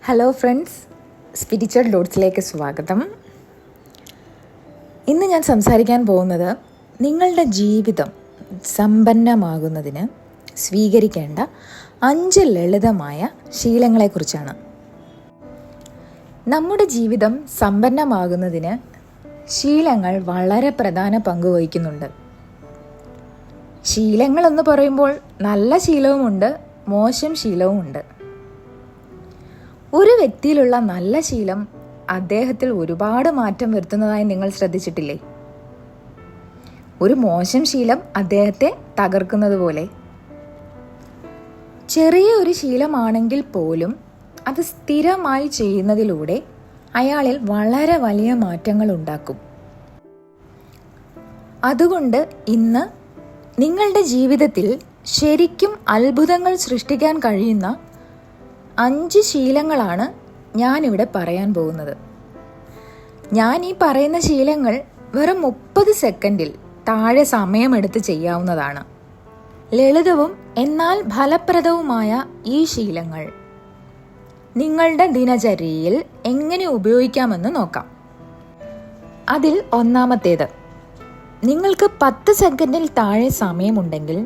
Hello friends, spiritual ഡോട്ട്സിലേക്ക് സ്വാഗതം. ഇന്ന് ഞാൻ സംസാരിക്കാൻ പോകുന്നത് നിങ്ങളുടെ ജീവിതം സമ്പന്നമാകുന്നതിന് സ്വീകരിക്കേണ്ട 5 ലളിതമായ ശീലങ്ങളെക്കുറിച്ചാണ്. നമ്മുടെ ജീവിതം സമ്പന്നമാകുന്നതിന് ശീലങ്ങൾ വളരെ പ്രധാന പങ്ക് വഹിക്കുന്നുണ്ട്. ശീലങ്ങളെന്ന് പറയുമ്പോൾ നല്ല ശീലവുമുണ്ട്, മോശം ശീലവുമുണ്ട്. ഒരു വ്യക്തിയിലുള്ള നല്ല ശീലം അദ്ദേഹത്തിൽ ഒരുപാട് മാറ്റം വരുത്തുന്നതായി നിങ്ങൾ ശ്രദ്ധിച്ചിട്ടില്ലേ? ഒരു മോശം ശീലം അദ്ദേഹത്തെ തകർക്കുന്നത് പോലെ. ചെറിയ ഒരു ശീലമാണെങ്കിൽ പോലും അത് സ്ഥിരമായി ചെയ്യുന്നതിലൂടെ അയാളിൽ വളരെ വലിയ മാറ്റങ്ങൾ ഉണ്ടാക്കും. അതുകൊണ്ട് ഇന്ന് നിങ്ങളുടെ ജീവിതത്തിൽ ശരിക്കും അത്ഭുതങ്ങൾ സൃഷ്ടിക്കാൻ കഴിയുന്ന 5 ശീലങ്ങളാണ് ഞാനിവിടെ പറയാൻ പോകുന്നത്. ഞാൻ ഈ പറയുന്ന ശീലങ്ങൾ വെറും 30 സെക്കൻഡിൽ താഴെ സമയമെടുത്ത് ചെയ്യാവുന്നതാണ്. ലളിതവും എന്നാൽ ഫലപ്രദവുമായ ഈ ശീലങ്ങൾ നിങ്ങളുടെ ദിനചര്യയിൽ എങ്ങനെ ഉപയോഗിക്കാമെന്ന് നോക്കാം. അതിൽ ഒന്നാമത്തേത്, നിങ്ങൾക്ക് 10 സെക്കൻഡിൽ താഴെ സമയമുണ്ടെങ്കിൽ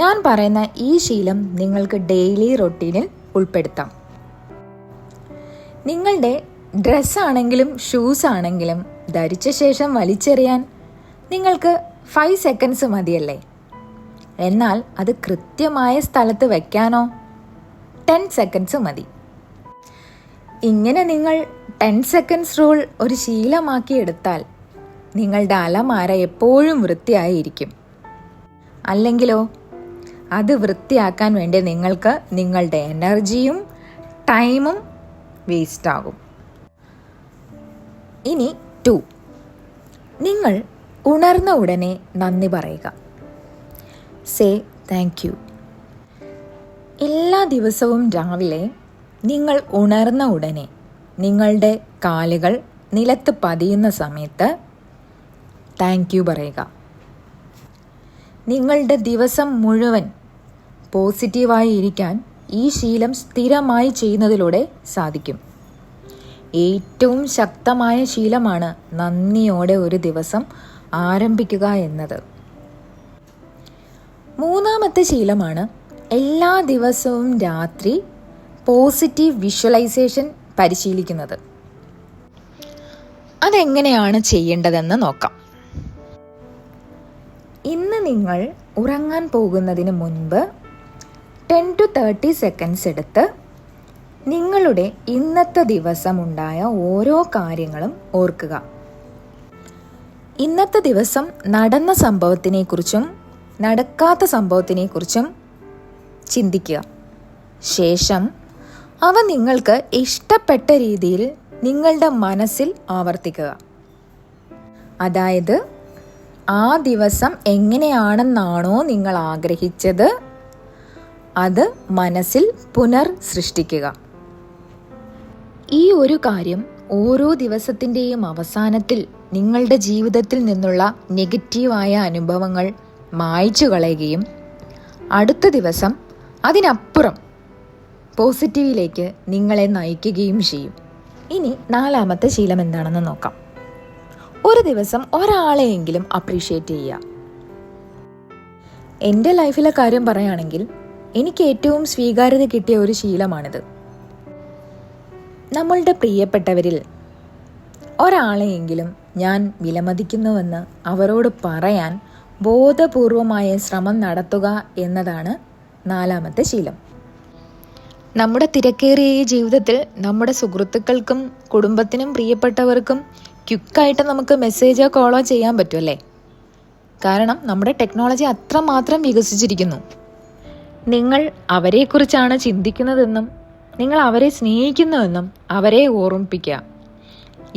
ഞാൻ പറയുന്ന ഈ ശീലം നിങ്ങൾക്ക് ഡെയിലി റൊട്ടീനിൽ ഉൾപ്പെടുത്താം. നിങ്ങളുടെ ഡ്രസ്സാണെങ്കിലും ഷൂസ് ആണെങ്കിലും ധരിച്ച ശേഷം വലിച്ചെറിയാൻ നിങ്ങൾക്ക് 5 സെക്കൻഡ്സ് മതിയല്ലേ? എന്നാൽ അത് കൃത്യമായ സ്ഥലത്ത് വെക്കാനോ 10 സെക്കൻഡ്സ് മതി. ഇങ്ങനെ നിങ്ങൾ 10 സെക്കൻഡ്സ് റൂൾ ഒരു ശീലമാക്കി എടുത്താൽ നിങ്ങളുടെ അലമാര എപ്പോഴും വൃത്തിയായിരിക്കും. അല്ലെങ്കിലോ അത് വൃത്തിയാക്കാൻ വേണ്ടി നിങ്ങൾക്ക് നിങ്ങളുടെ എനർജിയും ടൈമും വേസ്റ്റ് ആകും. ഇനി 2, നിങ്ങൾ ഉണർന്ന ഉടനെ നന്ദി പറയുക. Say thank you. എല്ലാ ദിവസവും രാവിലെ നിങ്ങൾ ഉണർന്ന ഉടനെ നിങ്ങളുടെ കാലുകൾ നിലത്ത് പതിയുന്ന സമയത്ത് താങ്ക് യു പറയുക. നിങ്ങളുടെ ദിവസം മുഴുവൻ പോസിറ്റീവായി ഇരിക്കാൻ ഈ ശീലം സ്ഥിരമായി ചെയ്യുന്നതിലൂടെ സാധിക്കും. ഏറ്റവും ശക്തമായ ശീലമാണ് നന്ദിയോടെ ഒരു ദിവസം ആരംഭിക്കുക എന്നത്. 3ാമത്തെ ശീലമാണ് എല്ലാ ദിവസവും രാത്രി പോസിറ്റീവ് വിഷ്വലൈസേഷൻ പരിശീലിക്കുന്നത്. അതെങ്ങനെയാണ് ചെയ്യേണ്ടതെന്ന് നോക്കാം. ഇന്ന് നിങ്ങൾ ഉറങ്ങാൻ പോകുന്നതിന് മുൻപ് 10 to 30 സെക്കൻഡ്സ് എടുത്ത് നിങ്ങളുടെ ഇന്നത്തെ ദിവസം ഉണ്ടായ ഓരോ കാര്യങ്ങളും ഓർക്കുക. ഇന്നത്തെ ദിവസം നടന്ന സംഭവത്തിനെക്കുറിച്ചും നടക്കാത്ത സംഭവത്തിനെക്കുറിച്ചും ചിന്തിക്കുക. ശേഷം അവ നിങ്ങൾക്ക് ഇഷ്ടപ്പെട്ട രീതിയിൽ നിങ്ങളുടെ മനസ്സിൽ ആവർത്തിക്കുക. അതായത് ആ ദിവസം എങ്ങനെയാണെന്നാണോ നിങ്ങൾ ആഗ്രഹിച്ചത് അത് മനസ്സിൽ പുനർ സൃഷ്ടിക്കുക. ഈ ഒരു കാര്യം ഓരോ ദിവസത്തിൻ്റെയും അവസാനത്തിൽ നിങ്ങളുടെ ജീവിതത്തിൽ നിന്നുള്ള നെഗറ്റീവായ അനുഭവങ്ങൾ മായ്ച്ചു കളയുകയും അടുത്ത ദിവസം അതിനപ്പുറം പോസിറ്റീവിലേക്ക് നിങ്ങളെ നയിക്കുകയും ചെയ്യും. ഇനി 4ാമത്തെ ശീലം എന്താണെന്ന് നോക്കാം. ഒരു ദിവസം ഒരാളെയെങ്കിലും അപ്രീഷിയേറ്റ് ചെയ്യുക. എൻ്റെ ലൈഫിലെ കാര്യം പറയുകയാണെങ്കിൽ എനിക്ക് ഏറ്റവും സ്വീകാര്യത കിട്ടിയ ഒരു ശീലമാണിത്. നമ്മളുടെ പ്രിയപ്പെട്ടവരിൽ ഒരാളെയെങ്കിലും ഞാൻ വിലമതിക്കുന്നുവെന്ന് അവരോട് പറയാൻ ബോധപൂർവമായ ശ്രമം നടത്തുക എന്നതാണ് 4ാമത്തെ ശീലം. നമ്മുടെ തിരക്കേറിയ ഈ ജീവിതത്തിൽ നമ്മുടെ സുഹൃത്തുക്കൾക്കും കുടുംബത്തിനും പ്രിയപ്പെട്ടവർക്കും ക്വിക്കായിട്ട് നമുക്ക് മെസ്സേജോ കോളോ ചെയ്യാൻ പറ്റുമല്ലേ? കാരണം നമ്മുടെ ടെക്നോളജി അത്രമാത്രം വികസിച്ചിരിക്കുന്നു. നിങ്ങൾ അവരെക്കുറിച്ചാണ് ചിന്തിക്കുന്നതെന്നും നിങ്ങൾ അവരെ സ്നേഹിക്കുന്നുവെന്നും അവരെ ഓർമ്മിപ്പിക്കുക.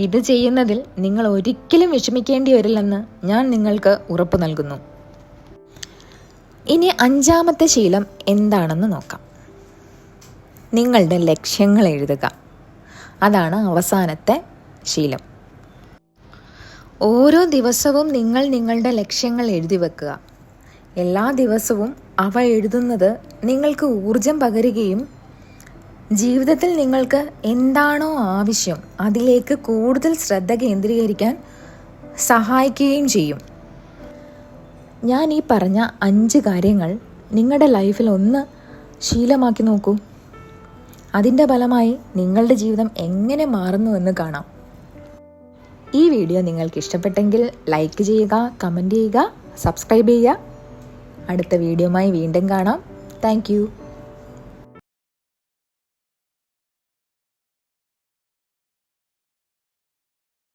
ഇത് ചെയ്യുന്നതിൽ നിങ്ങൾ ഒരിക്കലും വിഷമിക്കേണ്ടി വരില്ലെന്ന് ഞാൻ നിങ്ങൾക്ക് ഉറപ്പ് നൽകുന്നു. ഇനി 5ാമത്തെ ശീലം എന്താണെന്ന് നോക്കാം. നിങ്ങളുടെ ലക്ഷ്യങ്ങൾ എഴുതുക. അതാണ് അവസാനത്തെ ശീലം. ഓരോ ദിവസവും നിങ്ങൾ നിങ്ങളുടെ ലക്ഷ്യങ്ങൾ എഴുതി വെക്കുക. എല്ലാ ദിവസവും അവ എഴുതുന്നത് നിങ്ങൾക്ക് ഊർജം പകരുകയും ജീവിതത്തിൽ നിങ്ങൾക്ക് എന്താണോ ആവശ്യം അതിലേക്ക് കൂടുതൽ ശ്രദ്ധ കേന്ദ്രീകരിക്കാൻ സഹായിക്കുകയും ചെയ്യും. ഞാൻ ഈ പറഞ്ഞ 5 കാര്യങ്ങൾ നിങ്ങളുടെ ലൈഫിൽ ഒന്ന് ശീലമാക്കി നോക്കൂ. അതിൻ്റെ ഫലമായി നിങ്ങളുടെ ജീവിതം എങ്ങനെ മാറുന്നുവെന്ന് കാണാം. ഈ വീഡിയോ നിങ്ങൾക്ക് ഇഷ്ടപ്പെട്ടെങ്കിൽ ലൈക്ക് ചെയ്യുക, കമൻറ്റ് ചെയ്യുക, സബ്സ്ക്രൈബ് ചെയ്യുക. അടുത്ത വീഡിയോയുമായി വീണ്ടും കാണാം. താങ്ക്